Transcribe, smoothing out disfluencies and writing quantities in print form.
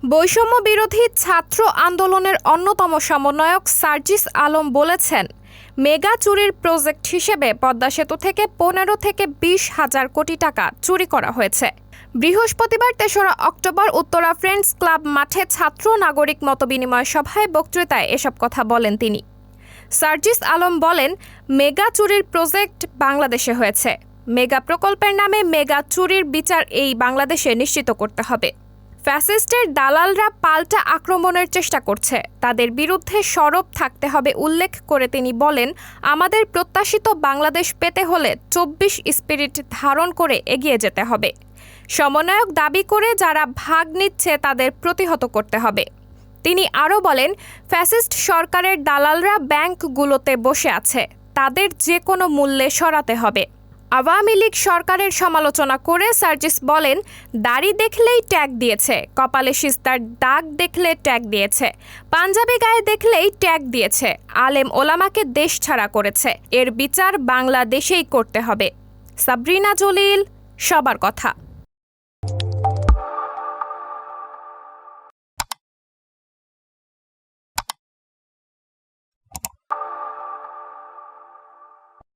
বৈষম্য বিরোধী ছাত্র আন্দোলনের অন্যতম সমন্বয়ক সার্জিস আলম বলেছেন, মেগা চুরির প্রজেক্ট হিসেবে পদ্মা সেতু থেকে ১৫ থেকে ২০ হাজার কোটি টাকা চুরি করা হয়েছে। বৃহস্পতিবার ৩রা অক্টোবর উত্তরা ফ্রেন্ডস ক্লাব মাঠে ছাত্র নাগরিক মতবিনিময় সভায় বক্তৃতায় এসব কথা বলেন তিনি। সার্জিস আলম বলেন, মেগা চুরির প্রজেক্ট বাংলাদেশে হয়েছে। মেগা প্রকল্পের নামে মেগা চুরির বিচার এই বাংলাদেশে নিশ্চিত করতে হবে। ফ্যাসিস্টের দালালরা পাল্টা আক্রমণের চেষ্টা করছে, তাদের বিরুদ্ধে সরব থাকতে হবে উল্লেখ করে তিনি বলেন, আমাদের প্রত্যাশিত বাংলাদেশ পেতে হলে ২৪ স্পিরিট ধারণ করে এগিয়ে যেতে হবে। সমন্বয়ক দাবি করে যারা ভাগ নিচ্ছে তাদের প্রতিহত করতে হবে। তিনি আরও বলেন, ফ্যাসিস্ট সরকারের দালালরা ব্যাংকগুলোতে বসে আছে, তাদের যে কোনো মূল্যে সরাতে হবে। আওয়ামী লীগ সরকারের সমালোচনা করে সার্জিস বলেন, দাড়ি দেখলেই ট্যাগ দিয়েছে, কপালে সিস্তার দাগ দেখলে ট্যাগ দিয়েছে, পাঞ্জাবি গায়ে দেখলেই ট্যাগ দিয়েছে, আলেম ওলামাকে দেশ ছাড়া করেছে। এর বিচার বাংলাদেশেই করতে হবে। সাবরিনা জলিল, সবার কথা।